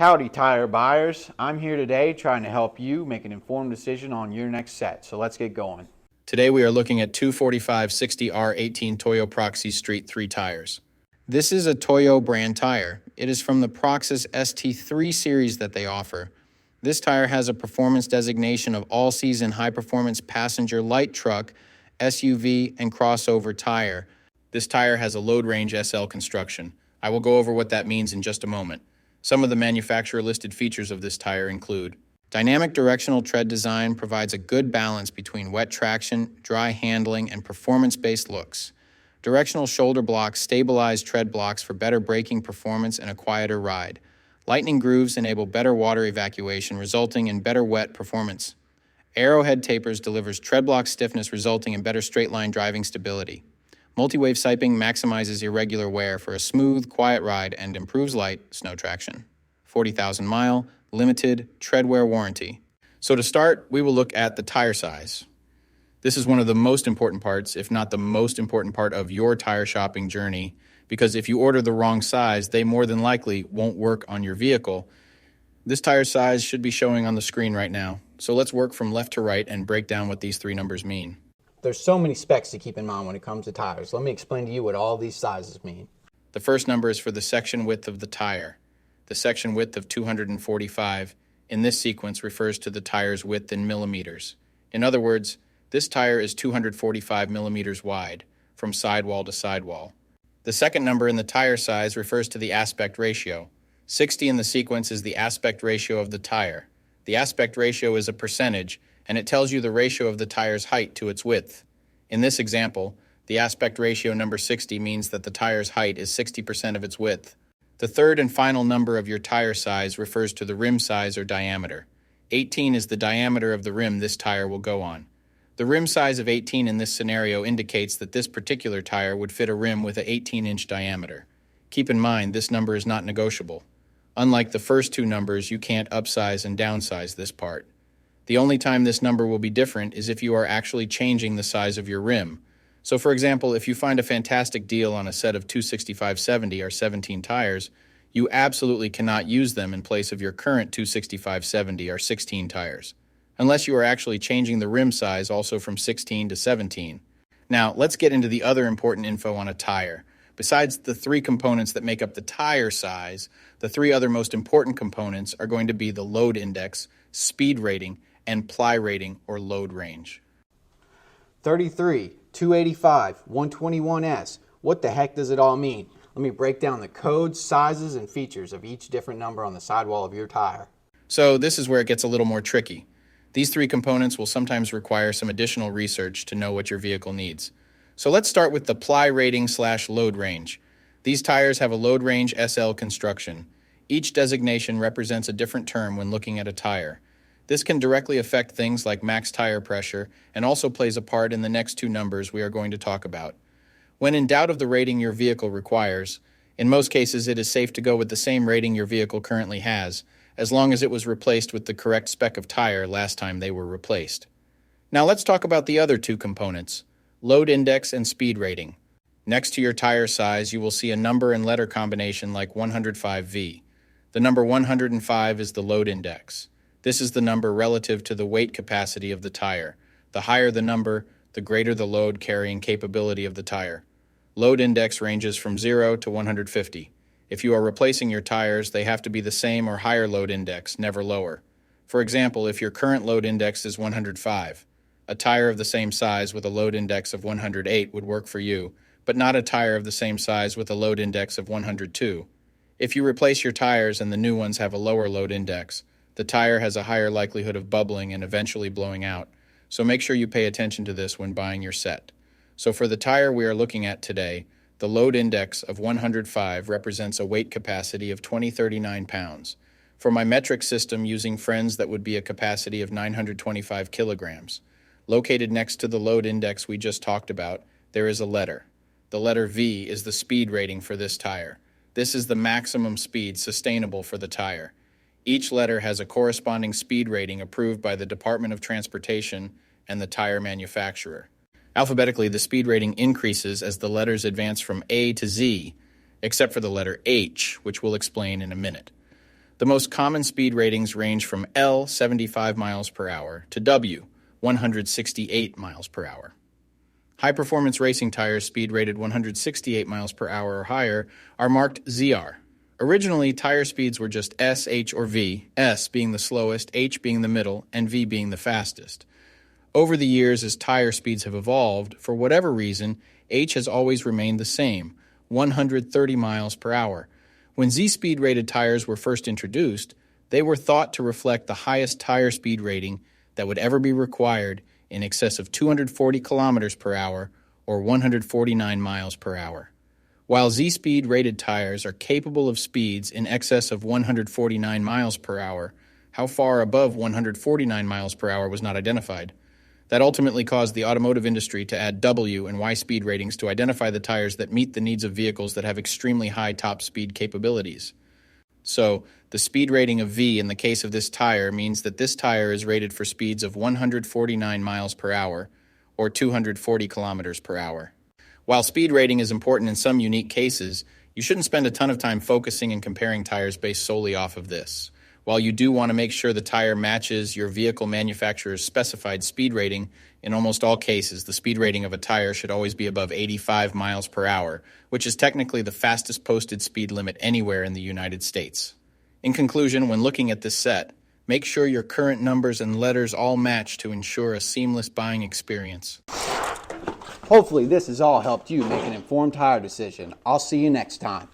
Howdy tire buyers, I'm here today trying to help you make an informed decision on your next set, so let's get going. Today we are looking at 245/60R18 Toyo Proxes Street 3 tires. This is a Toyo brand tire. It is from the Proxes ST3 series that they offer. This tire has a performance designation of all-season high-performance passenger light truck, SUV, and crossover tire. This tire has a load range SL construction. I will go over what that means in just a moment. Some of the manufacturer-listed features of this tire include: dynamic directional tread design provides a good balance between wet traction, dry handling, and performance-based looks. Directional shoulder blocks stabilize tread blocks for better braking performance and a quieter ride. Lightning grooves enable better water evacuation, resulting in better wet performance. Arrowhead tapers delivers tread block stiffness, resulting in better straight-line driving stability. Multi-wave siping maximizes irregular wear for a smooth, quiet ride and improves light, snow traction. 40,000-mile, limited, tread wear warranty. So to start, we will look at the tire size. This is one of the most important parts, if not the most important part of your tire shopping journey, because if you order the wrong size, they more than likely won't work on your vehicle. This tire size should be showing on the screen right now. So let's work from left to right and break down what these three numbers mean. There's so many specs to keep in mind when it comes to tires. Let me explain to you what all these sizes mean. The first number is for the section width of the tire. The section width of 245 in this sequence refers to the tire's width in millimeters. In other words, this tire is 245 millimeters wide, from sidewall to sidewall. The second number in the tire size refers to the aspect ratio. 60 in the sequence is the aspect ratio of the tire. The aspect ratio is a percentage, and it tells you the ratio of the tire's height to its width. In this example, the aspect ratio number 60 means that the tire's height is 60% of its width. The third and final number of your tire size refers to the rim size or diameter. 18 is the diameter of the rim this tire will go on. The rim size of 18 in this scenario indicates that this particular tire would fit a rim with an 18-inch diameter. Keep in mind, this number is not negotiable. Unlike the first two numbers, you can't upsize and downsize this part. The only time this number will be different is if you are actually changing the size of your rim. So for example, if you find a fantastic deal on a set of 265/70 or 17 tires, you absolutely cannot use them in place of your current 265/70 or 16 tires, unless you are actually changing the rim size also from 16 to 17. Now, let's get into the other important info on a tire. Besides the three components that make up the tire size, the three other most important components are going to be the load index, speed rating, and ply rating or load range. 33, 285, 121S. What the heck does it all mean? Let me break down the codes, sizes, and features of each different number on the sidewall of your tire. So this is where it gets a little more tricky. These three components will sometimes require some additional research to know what your vehicle needs. So let's start with the ply rating/load range. These tires have a load range SL construction. Each designation represents a different term when looking at a tire. This can directly affect things like max tire pressure and also plays a part in the next two numbers we are going to talk about. When in doubt of the rating your vehicle requires, in most cases it is safe to go with the same rating your vehicle currently has, as long as it was replaced with the correct spec of tire last time they were replaced. Now let's talk about the other two components, load index and speed rating. Next to your tire size, you will see a number and letter combination like 105V. The number 105 is the load index. This is the number relative to the weight capacity of the tire. The higher the number, the greater the load carrying capability of the tire. Load index ranges from 0 to 150. If you are replacing your tires, they have to be the same or higher load index, never lower. For example, if your current load index is 105, a tire of the same size with a load index of 108 would work for you, but not a tire of the same size with a load index of 102. If you replace your tires and the new ones have a lower load index, the tire has a higher likelihood of bubbling and eventually blowing out, so make sure you pay attention to this when buying your set. So for the tire we are looking at today, the load index of 105 represents a weight capacity of 2039 pounds. For my metric system using friends, that would be a capacity of 925 kilograms. Located next to the load index we just talked about, there is a letter. The letter V is the speed rating for this tire. This is the maximum speed sustainable for the tire. Each letter has a corresponding speed rating approved by the Department of Transportation and the tire manufacturer. Alphabetically, the speed rating increases as the letters advance from A to Z, except for the letter H, which we'll explain in a minute. The most common speed ratings range from L, 75 miles per hour, to W, 168 miles per hour. High-performance racing tires speed rated 168 miles per hour or higher are marked ZR. Originally, tire speeds were just S, H, or V, S being the slowest, H being the middle, and V being the fastest. Over the years, as tire speeds have evolved, for whatever reason, H has always remained the same, 130 miles per hour. When Z-speed rated tires were first introduced, they were thought to reflect the highest tire speed rating that would ever be required, in excess of 240 kilometers per hour or 149 miles per hour. While Z-speed rated tires are capable of speeds in excess of 149 miles per hour, how far above 149 miles per hour was not identified. That ultimately caused the automotive industry to add W and Y speed ratings to identify the tires that meet the needs of vehicles that have extremely high top speed capabilities. So, the speed rating of V in the case of this tire means that this tire is rated for speeds of 149 miles per hour or 240 kilometers per hour. While speed rating is important in some unique cases, you shouldn't spend a ton of time focusing and comparing tires based solely off of this. While you do want to make sure the tire matches your vehicle manufacturer's specified speed rating, in almost all cases, the speed rating of a tire should always be above 85 miles per hour, which is technically the fastest posted speed limit anywhere in the United States. In conclusion, when looking at this set, make sure your current numbers and letters all match to ensure a seamless buying experience. Hopefully this has all helped you make an informed tire decision. I'll see you next time.